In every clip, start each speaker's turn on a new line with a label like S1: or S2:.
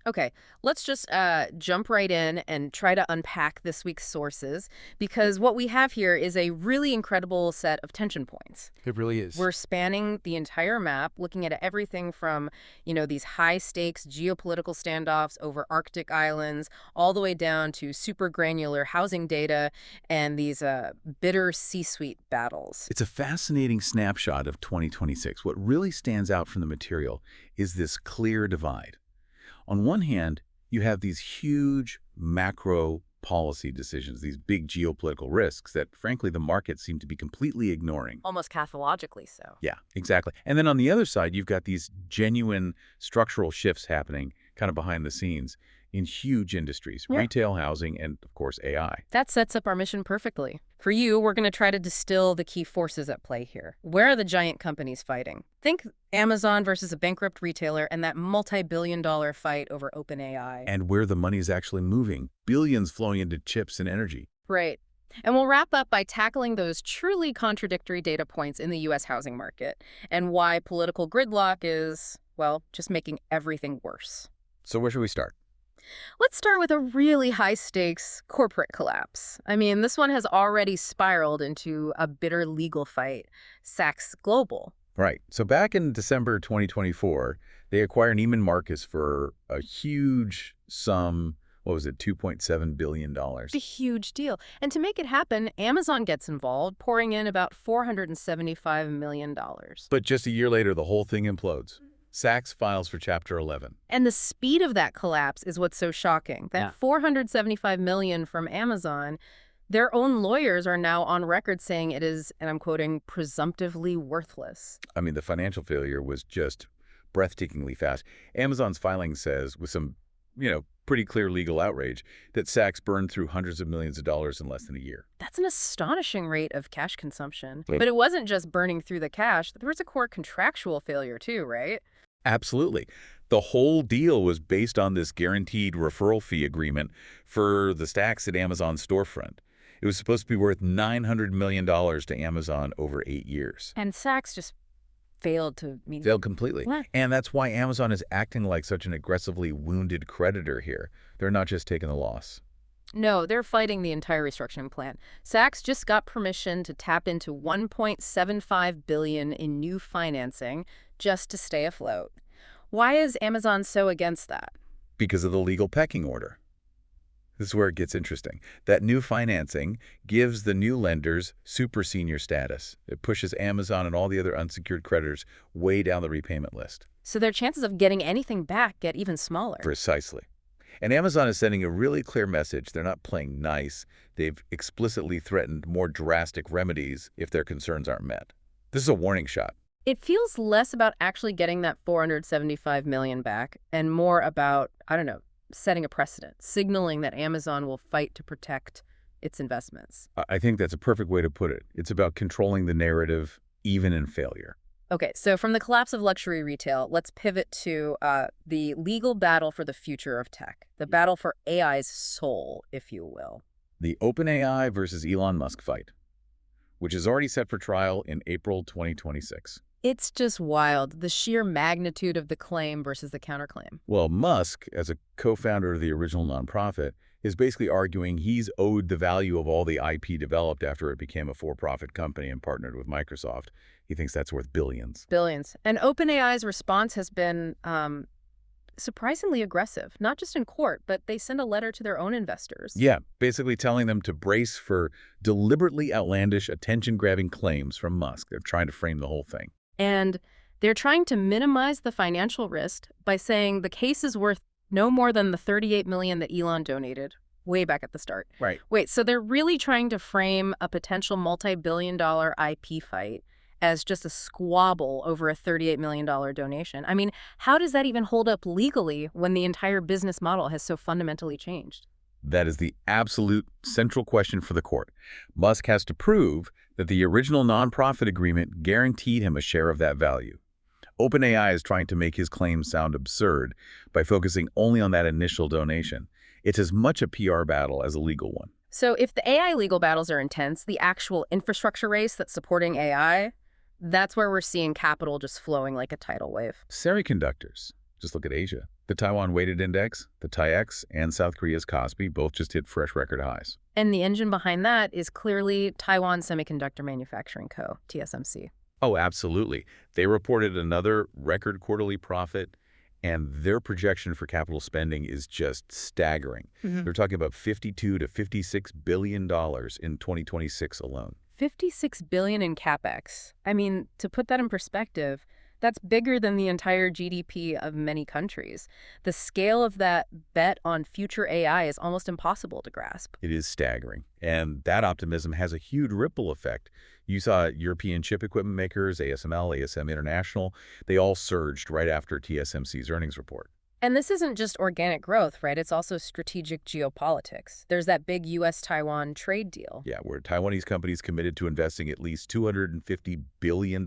S1: Okay, let's just jump right in and try to unpack this week's sources because what we have here is a really incredible set of tension points.
S2: It really is.
S1: We're spanning the entire map, looking at everything from, these high stakes geopolitical standoffs over Arctic islands, all the way down to super granular housing data and these bitter C-suite battles.
S2: It's a fascinating snapshot of 2026. What really stands out from the material is this clear divide. On one hand, you have these huge macro policy decisions, these big geopolitical risks that, frankly, the markets seem to be completely ignoring.
S1: Almost pathologically so.
S2: Yeah, exactly. And then on the other side, you've got these genuine structural shifts happening kind of behind the scenes in huge industries,
S1: Yeah.
S2: retail, housing, and, of course, AI.
S1: That sets up our mission perfectly. For you, we're going to try to distill the key forces at play here. Where are the giant companies fighting? Think Amazon versus a bankrupt retailer and that multi-billion-dollar fight over OpenAI.
S2: And where the money is actually moving, billions flowing into chips and energy.
S1: Right. And we'll wrap up by tackling those truly contradictory data points in the U.S. housing market and why political gridlock is, well, just making everything worse.
S2: So where should we start?
S1: Let's start with a really high-stakes corporate collapse. I mean, this one has already spiraled into a bitter legal fight. Saks Global.
S2: Right. So back in December 2024, they acquired Neiman Marcus for a huge sum. What was it? $2.7 billion.
S1: It's a huge deal. And to make it happen, Amazon gets involved, pouring in about $475 million.
S2: But just a year later, the whole thing implodes. Saks files for Chapter 11.
S1: And the speed of that collapse is what's so shocking. That
S2: Yeah.
S1: $475 million from Amazon, their own lawyers are now on record saying it is, and I'm quoting, presumptively worthless.
S2: I mean, the financial failure was just breathtakingly fast. Amazon's filing says, with some, pretty clear legal outrage, that Saks burned through hundreds of millions of dollars in less than a year.
S1: That's an astonishing rate of cash consumption.
S2: Right.
S1: But it wasn't just burning through the cash. There was a core contractual failure too, right?
S2: Absolutely. The whole deal was based on this guaranteed referral fee agreement for the stacks at Amazon's storefront. It was supposed to be worth $900 million to Amazon over 8 years.
S1: And Saks just failed to meet.
S2: Failed completely.
S1: What?
S2: And that's why Amazon is acting like such an aggressively wounded creditor here. They're not just taking the loss.
S1: No, they're fighting the entire restructuring plan. Saks just got permission to tap into $1.75 billion in new financing just to stay afloat. Why is Amazon so against that?
S2: Because of the legal pecking order. This is where it gets interesting. That new financing gives the new lenders super senior status. It pushes Amazon and all the other unsecured creditors way down the repayment list.
S1: So their chances of getting anything back get even smaller.
S2: Precisely. And Amazon is sending a really clear message. They're not playing nice. They've explicitly threatened more drastic remedies if their concerns aren't met. This is a warning shot.
S1: It feels less about actually getting that $475 million back and more about, I don't know, setting a precedent, signaling that Amazon will fight to protect its investments.
S2: I think that's a perfect way to put it. It's about controlling the narrative, even in failure.
S1: Okay, so from the collapse of luxury retail, let's pivot to the legal battle for the future of tech, the battle for AI's soul, if you will.
S2: The OpenAI versus Elon Musk fight, which is already set for trial in April 2026.
S1: It's just wild, the sheer magnitude of the claim versus the counterclaim.
S2: Well, Musk, as a co-founder of the original nonprofit, is basically arguing he's owed the value of all the IP developed after it became a for-profit company and partnered with Microsoft. He thinks that's worth billions.
S1: Billions. And OpenAI's response has been surprisingly aggressive, not just in court, but they send a letter to their own investors.
S2: Yeah, basically telling them to brace for deliberately outlandish, attention-grabbing claims from Musk. They're trying to frame the whole thing.
S1: And they're trying to minimize the financial risk by saying the case is worth no more than the $38 million that Elon donated way back at the start.
S2: Right.
S1: Wait, so they're really trying to frame a potential multi-billion-dollar IP fight as just a squabble over a $38 million donation. I mean, how does that even hold up legally when the entire business model has so fundamentally changed?
S2: That is the absolute central question for the court. Musk has to prove that the original nonprofit agreement guaranteed him a share of that value. OpenAI is trying to make his claims sound absurd by focusing only on that initial donation. It's as much a PR battle as a legal one.
S1: So if the AI legal battles are intense, the actual infrastructure race that's supporting AI, that's where we're seeing capital just flowing like a tidal wave.
S2: Semiconductors, Just look at Asia. The Taiwan Weighted Index, the TAIEX, and South Korea's Kospi both just hit fresh record highs.
S1: And the engine behind that is clearly Taiwan Semiconductor Manufacturing Co., TSMC.
S2: Oh, absolutely. They reported another record quarterly profit, and their projection for capital spending is just staggering. They're talking about $52 to $56 billion in 2026 alone.
S1: $56 billion in capex. I mean, to put that in perspective, that's bigger than the entire GDP of many countries. The scale of that bet on future AI is almost impossible to grasp.
S2: It is staggering, and that optimism has a huge ripple effect. You saw European chip equipment makers, ASML, ASM International, they all surged right after TSMC's earnings report.
S1: And this isn't just organic growth, right? It's also strategic geopolitics. There's that big U.S.-Taiwan trade deal.
S2: Yeah, where Taiwanese companies committed to investing at least $250 billion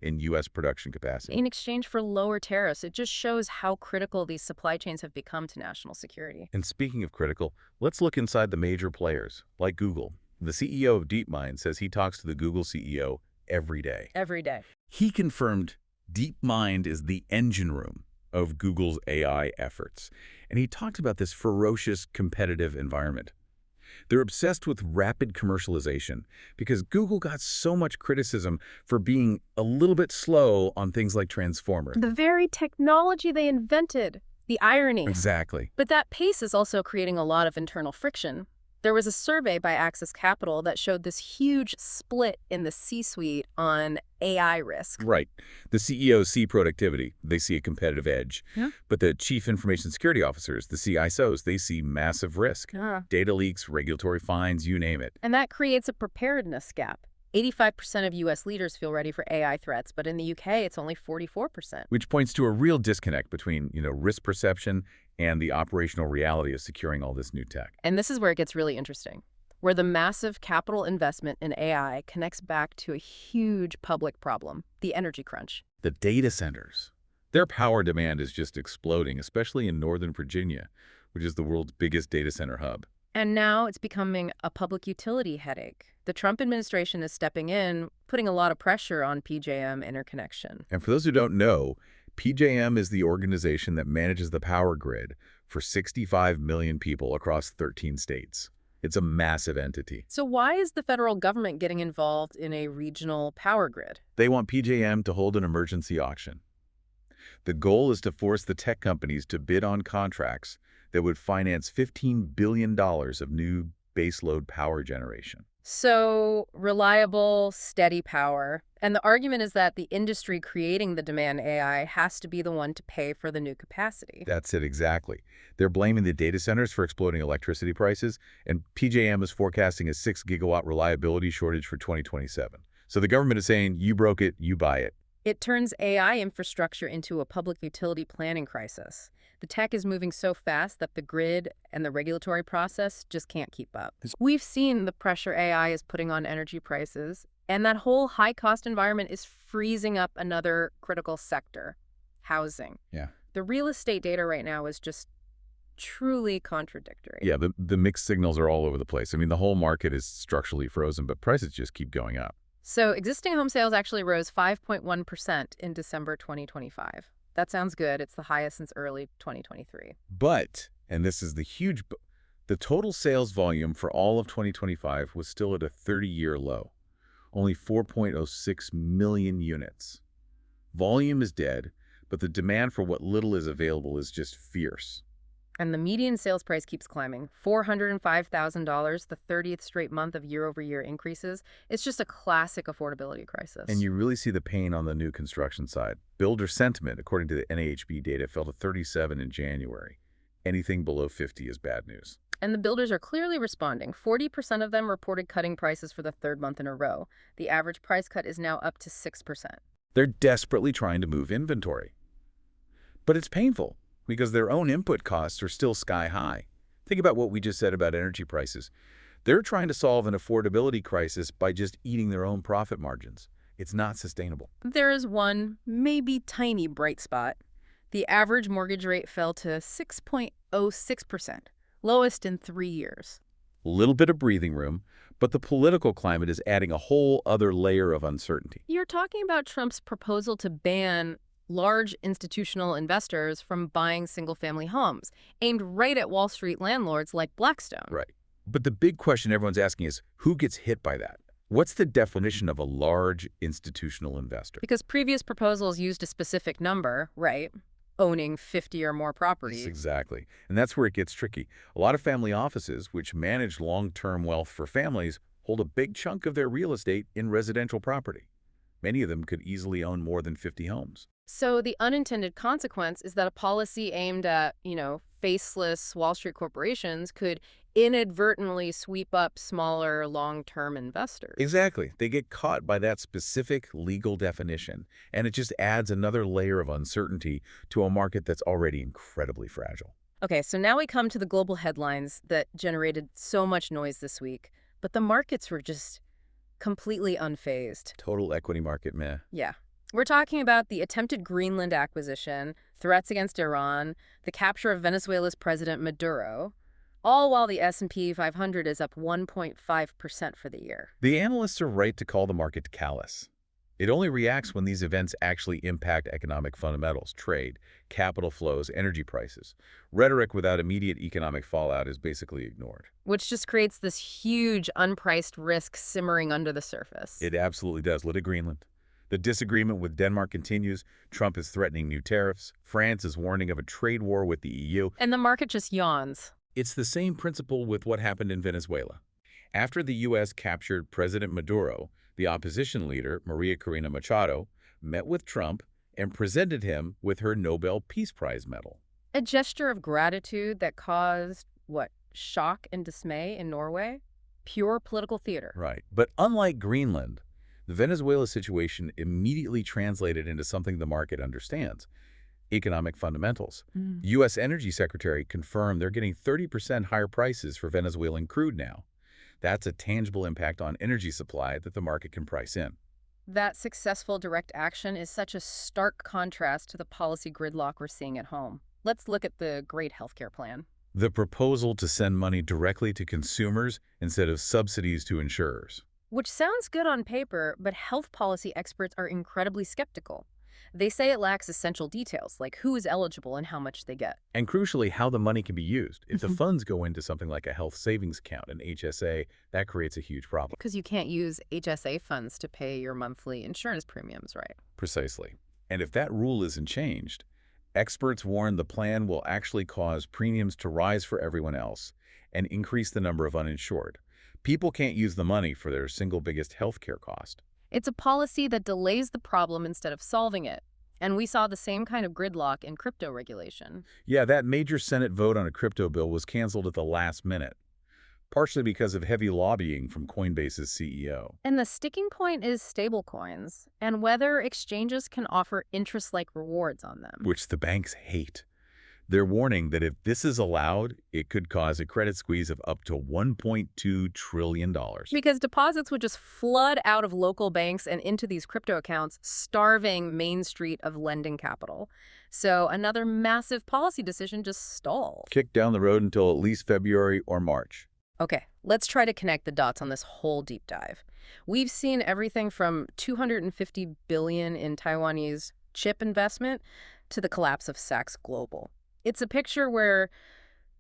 S2: in U.S. production capacity.
S1: In exchange for lower tariffs, it just shows how critical these supply chains have become to national security.
S2: And speaking of critical, let's look inside the major players, like Google. The CEO of DeepMind says he talks to the Google CEO every day.
S1: Every day.
S2: He confirmed DeepMind is the engine room of Google's AI efforts. And he talked about this ferocious competitive environment. They're obsessed with rapid commercialization because Google got so much criticism for being a little bit slow on things like Transformer.
S1: The very technology they invented. The irony.
S2: Exactly.
S1: But that pace is also creating a lot of internal friction. There was a survey by Axis Capital that showed this huge split in the C-suite on AI risk.
S2: Right. The CEOs see productivity. They see a competitive edge.
S1: Yeah.
S2: But the chief information security officers, the CISOs, they see massive risk. Data leaks, regulatory fines, you name it.
S1: And that creates a preparedness gap. 85% of U.S. leaders feel ready for AI threats, but in the U.K., it's only 44%.
S2: Which points to a real disconnect between, risk perception and the operational reality of securing all this new tech.
S1: And this is where it gets really interesting, where the massive capital investment in AI connects back to a huge public problem, the energy crunch.
S2: The data centers. Their power demand is just exploding, especially in Northern Virginia, which is the world's biggest data center hub.
S1: And now it's becoming a public utility headache. The Trump administration is stepping in, putting a lot of pressure on PJM interconnection.
S2: And for those who don't know, PJM is the organization that manages the power grid for 65 million people across 13 states. It's a massive entity.
S1: So why is the federal government getting involved in a regional power grid?
S2: They want PJM to hold an emergency auction. The goal is to force the tech companies to bid on contracts that would finance $15 billion of new baseload power generation.
S1: So reliable, steady power. And the argument is that the industry creating the demand AI has to be the one to pay for the new capacity.
S2: That's it exactly. They're blaming the data centers for exploding electricity prices, and PJM is forecasting a 6-gigawatt reliability shortage for 2027. So the government is saying, you broke it, you buy it.
S1: It turns AI infrastructure into a public utility planning crisis. The tech is moving so fast that the grid and the regulatory process just can't keep up. We've seen the pressure AI is putting on energy prices, and that whole high-cost environment is freezing up another critical sector, housing.
S2: Yeah.
S1: The real estate data right now is just truly contradictory.
S2: Yeah, the mixed signals are all over the place. I mean, the whole market is structurally frozen, but prices just keep going up.
S1: So existing home sales actually rose 5.1% in December 2025. That sounds good. It's the highest since early 2023.
S2: But, and this is the huge, the total sales volume for all of 2025 was still at a 30-year low, only 4.06 million units. Volume is dead, but the demand for what little is available is just fierce.
S1: And the median sales price keeps climbing. $405,000, the 30th straight month of year-over-year increases. It's just a classic affordability crisis.
S2: And you really see the pain on the new construction side. Builder sentiment, according to the NAHB data, fell to 37 in January. Anything below 50 is bad news.
S1: And the builders are clearly responding. 40% of them reported cutting prices for the third month in a row. The average price cut is now up to 6%.
S2: They're desperately trying to move inventory. But it's painful, because their own input costs are still sky high. Think about what we just said about energy prices. They're trying to solve an affordability crisis by just eating their own profit margins. It's not sustainable.
S1: There is one, maybe tiny bright spot. The average mortgage rate fell to 6.06%, lowest in 3 years.
S2: A little bit of breathing room, but the political climate is adding a whole other layer of uncertainty.
S1: You're talking about Trump's proposal to ban large institutional investors from buying single-family homes, aimed right at Wall Street landlords like Blackstone.
S2: Right. But the big question everyone's asking is, who gets hit by that? What's the definition of a large institutional investor?
S1: Because previous proposals used a specific number, right? Owning 50 or more
S2: Yes,
S1: properties.
S2: exactly. And that's where it gets tricky. A lot of family offices, which manage long-term wealth for families, hold a big chunk of their real estate in residential property. Many of them could easily own more than 50 homes.
S1: So the unintended consequence is that a policy aimed at, faceless Wall Street corporations could inadvertently sweep up smaller long-term investors.
S2: Exactly. They get caught by that specific legal definition, and it just adds another layer of uncertainty to a market that's already incredibly fragile.
S1: Okay, so now we come to the global headlines that generated so much noise this week, but the markets were just completely unfazed.
S2: Total equity market meh.
S1: Yeah. We're talking about the attempted Greenland acquisition, threats against Iran, the capture of Venezuela's President Maduro, all while the S&P 500 is up 1.5% for the year.
S2: The analysts are right to call the market callous. It only reacts when these events actually impact economic fundamentals, trade, capital flows, energy prices. Rhetoric without immediate economic fallout is basically ignored.
S1: Which just creates this huge unpriced risk simmering under the surface.
S2: It absolutely does. Look at Greenland. The disagreement with Denmark continues. Trump is threatening new tariffs. France is warning of a trade war with the EU.
S1: And the market just yawns.
S2: It's the same principle with what happened in Venezuela. After the U.S. captured President Maduro, the opposition leader, Maria Corina Machado, met with Trump and presented him with her Nobel Peace Prize medal.
S1: A gesture of gratitude that caused, shock and dismay in Norway? Pure political theater.
S2: Right. But unlike Greenland, the Venezuela situation immediately translated into something the market understands: economic fundamentals. U.S. Energy Secretary confirmed they're getting 30% higher prices for Venezuelan crude now. That's a tangible impact on energy supply that the market can price in.
S1: That successful direct action is such a stark contrast to the policy gridlock we're seeing at home. Let's look at the Great Healthcare Plan.
S2: The proposal to send money directly to consumers instead of subsidies to insurers.
S1: Which sounds good on paper, but health policy experts are incredibly skeptical. They say it lacks essential details, like who is eligible and how much they get.
S2: And crucially, how the money can be used. If the funds go into something like a health savings account, an HSA, that creates a huge problem.
S1: Because you can't use HSA funds to pay your monthly insurance premiums, right?
S2: Precisely. And if that rule isn't changed, experts warn the plan will actually cause premiums to rise for everyone else and increase the number of uninsured. People can't use the money for their single biggest healthcare cost.
S1: It's a policy that delays the problem instead of solving it. And we saw the same kind of gridlock in crypto regulation.
S2: Yeah, that major Senate vote on a crypto bill was canceled at the last minute, partially because of heavy lobbying from Coinbase's CEO.
S1: And the sticking point is stablecoins and whether exchanges can offer interest-like rewards on them.
S2: Which the banks hate. They're warning that if this is allowed, it could cause a credit squeeze of up to $1.2 trillion.
S1: Because deposits would just flood out of local banks and into these crypto accounts, starving Main Street of lending capital. So another massive policy decision just stalled.
S2: Kicked down the road until at least February or March.
S1: Okay, let's try to connect the dots on this whole deep dive. We've seen everything from $250 billion in Taiwanese chip investment to the collapse of Saks Global. It's a picture where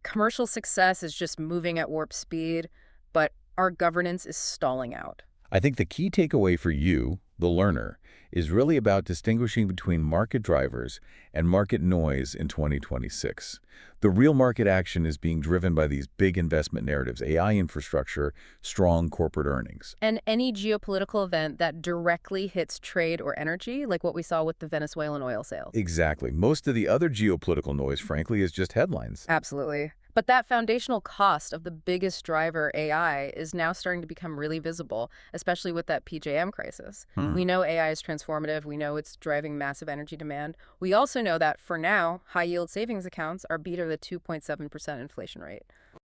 S1: commercial success is just moving at warp speed, but our governance is stalling out.
S2: I think the key takeaway for you, the learner, is really about distinguishing between market drivers and market noise in 2026. The real market action is being driven by these big investment narratives: AI infrastructure, strong corporate earnings.
S1: And any geopolitical event that directly hits trade or energy, like what we saw with the Venezuelan oil sales.
S2: Exactly. Most of the other geopolitical noise, frankly, is just headlines.
S1: Absolutely. But that foundational cost of the biggest driver, AI, is now starting to become really visible, especially with that PJM crisis. We know AI is transformative. We know it's driving massive energy demand. We also know that, for now, high-yield savings accounts are beat the 2.7% inflation rate.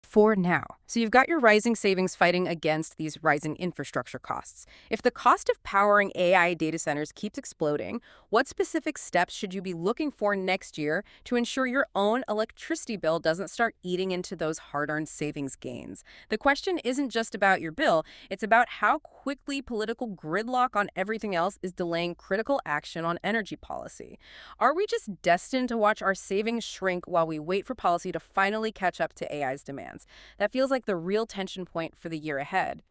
S1: for now. So you've got your rising savings fighting against these rising infrastructure costs. If the cost of powering AI data centers keeps exploding, what specific steps should you be looking for next year to ensure your own electricity bill doesn't start eating into those hard-earned savings gains? The question isn't just about your bill, it's about how quickly political gridlock on everything else is delaying critical action on energy policy. Are we just destined to watch our savings shrink while we wait for policy to finally catch up to AI's demands? That feels like the real tension point for the year ahead.